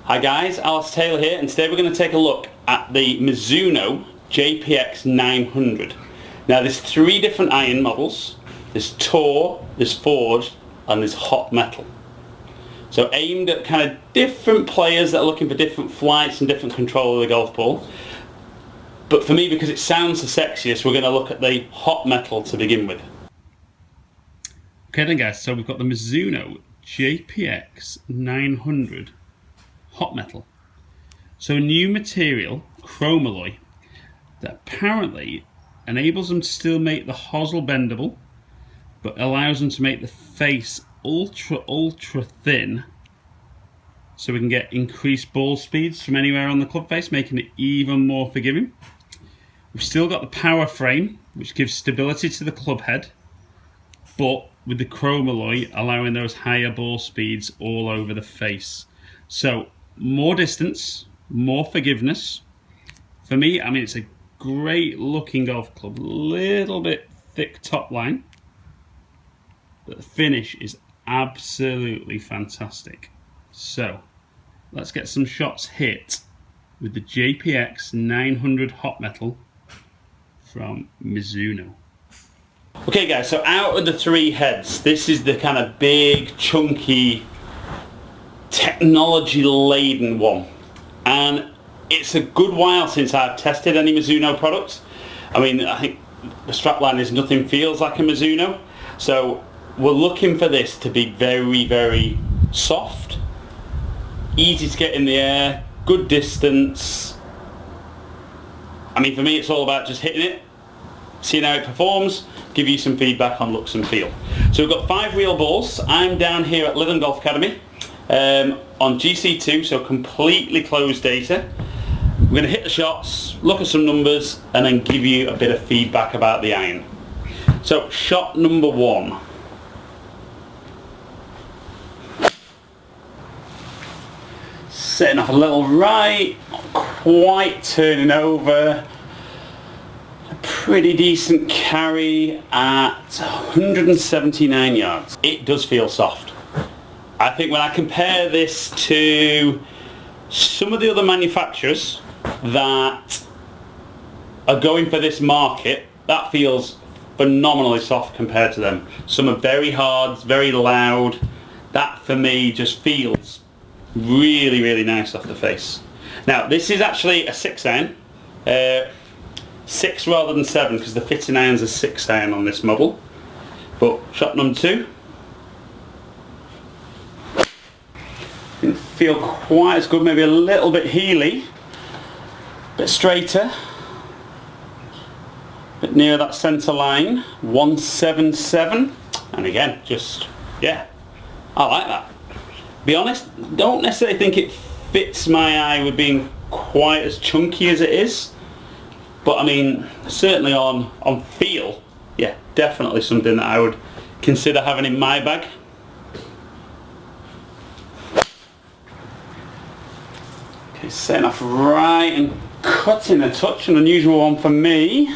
Hi guys, Alice Taylor here, and today we're going to take a look at the Mizuno Jpx 900. Now there's three different iron models. There's Tour, there's Forged, and there's Hot Metal. So aimed at kind of different players that are looking for different flights and different control of the golf ball. But for me, because it sounds the sexiest, we're going to look at the Hot Metal to begin with. Okay then guys, so we've got the Mizuno Jpx 900 Hot Metal. So a new material, chrome-alloy, that apparently enables them to still make the hosel bendable, but allows them to make the face ultra thin, so we can get increased ball speeds from anywhere on the club face, making it even more forgiving. We've still got the power frame, which gives stability to the club head, but with the chrome alloy allowing those higher ball speeds all over the face. So more distance, more forgiveness. For me, I mean, it's a great looking golf club, little bit thick top line, but the finish is absolutely fantastic. So let's get some shots hit with the Jpx 900 Hot Metal from Mizuno. Okay guys, so out of the three heads, this is the kind of big, chunky, technology-laden one. And it's a good while since I've tested any Mizuno products. I mean, I think the strapline is nothing feels like a Mizuno. So we're looking for this to be very soft, easy to get in the air, good distance. I mean, for me, it's all about just hitting it, seeing how it performs, give you some feedback on looks and feel. So we've got 5 real balls. I'm down here at Lytham Golf Academy on GC2, so completely closed data. We're going to hit the shots, look at some numbers, and then give you a bit of feedback about the iron. So shot number 1. Setting off a little right, not quite turning over. A pretty decent carry at 179 yards. It does feel soft. I think when I compare this to some of the other manufacturers that are going for this market, that feels phenomenally soft compared to them. Some are very hard, very loud. That for me just feels really nice off the face. Now this is actually a 6 iron, 6 rather than 7, because the fitting iron's a 6 iron on this model. But shot number 2 didn't feel quite as good, maybe a little bit heely, a bit straighter, a bit nearer that centre line. 177, and again, just yeah, I like that. Be honest, don't necessarily think it fits my eye with being quite as chunky as it is, but I mean, certainly on feel, yeah, definitely something that I would consider having in my bag. Okay, setting off right and cutting a touch, an unusual one for me.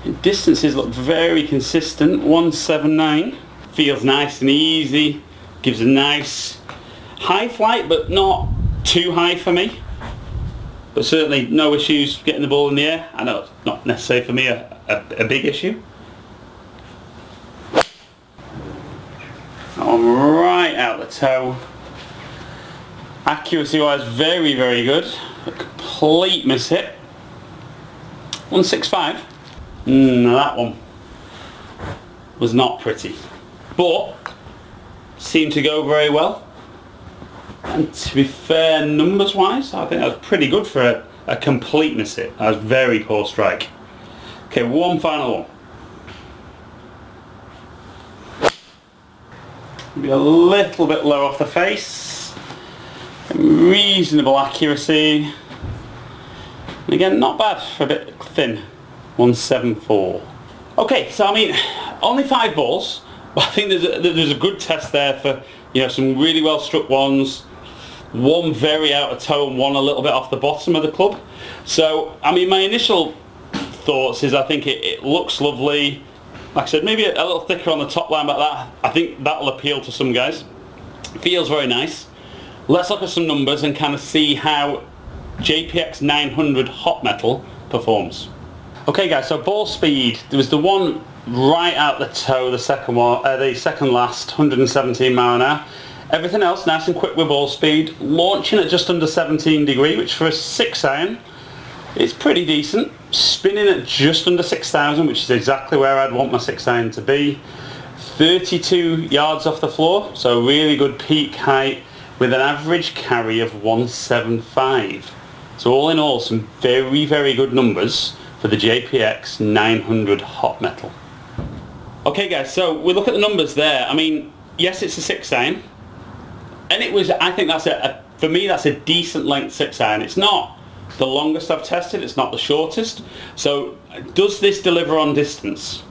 And distances look very consistent. 179, feels nice and easy. Gives a nice high flight, but not too high for me. But certainly no issues getting the ball in the air. I know it's not necessarily for me a big issue. I'm right out the toe. Accuracy wise, very good. A complete miss hit. 165. That one was not pretty, but seemed to go very well. And to be fair, numbers wise, I think that was pretty good for a complete miss hit. That was very poor strike. Okay, one final one. Maybe a little bit low off the face. Reasonable accuracy. And again, not bad for a bit thin. 174. Okay, so I mean, only 5 balls. I think there's a good test there for, you know, some really well struck ones, one very out of toe and one a little bit off the bottom of the club. So I mean, my initial thoughts is I think it looks lovely. Like I said, maybe a little thicker on the top line, but I think that'll appeal to some guys. It feels very nice. let's look at some numbers and kind of see how Jpx 900 hot metal performs. Okay guys, so ball speed, there was the one right out the toe, the second last, 117 mile an hour. Everything else nice and quick with ball speed, launching at just under 17 degree, which for a 6 iron, it's pretty decent. Spinning at just under 6,000, which is exactly where I'd want my 6 iron to be. 32 yards off the floor, so really good peak height with an average carry of 175. So all in all, some very, very good numbers for the Jpx 900 hot metal. Okay guys, so we look at the numbers there. I mean, yes, it's a 6 iron. And it was, I think that's for me, that's a decent length 6 iron. It's not the longest I've tested, it's not the shortest. So does this deliver on distance?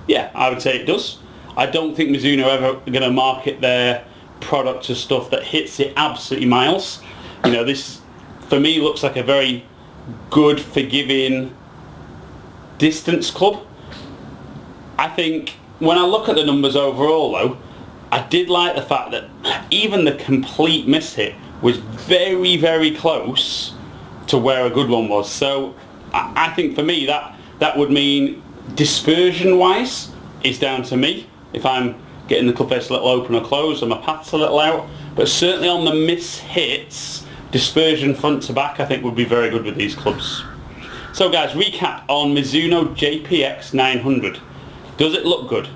Yeah, I would say it does. I don't think Mizuno are ever going to market their product as stuff that hits it absolutely miles. You know, this for me looks like a very good, forgiving distance club. I think when I look at the numbers overall though, I did like the fact that even the complete miss hit was very, very close to where a good one was. So I think for me that would mean dispersion wise is down to me. If I'm getting the club face a little open or closed and my path's a little out. But certainly on the miss hits, dispersion front to back I think would be very good with these clubs. So guys, recap on Mizuno Jpx 900. Does it look good?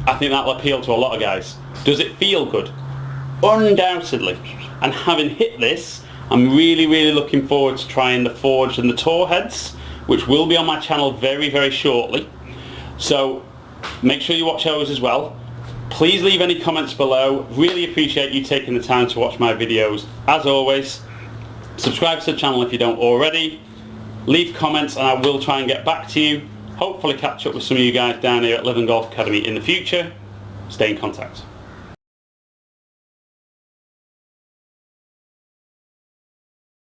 I think that'll appeal to a lot of guys. Does it feel good? Undoubtedly. And having hit this, I'm really, really looking forward to trying the forged and the tour heads, which will be on my channel very, very shortly. So make sure you watch those as well. Please leave any comments below. Really appreciate you taking the time to watch my videos. As always, subscribe to the channel if you don't already. Leave comments and I will try and get back to you. Hopefully catch up with some of you guys down here at Live and Golf Academy in the future. Stay in contact.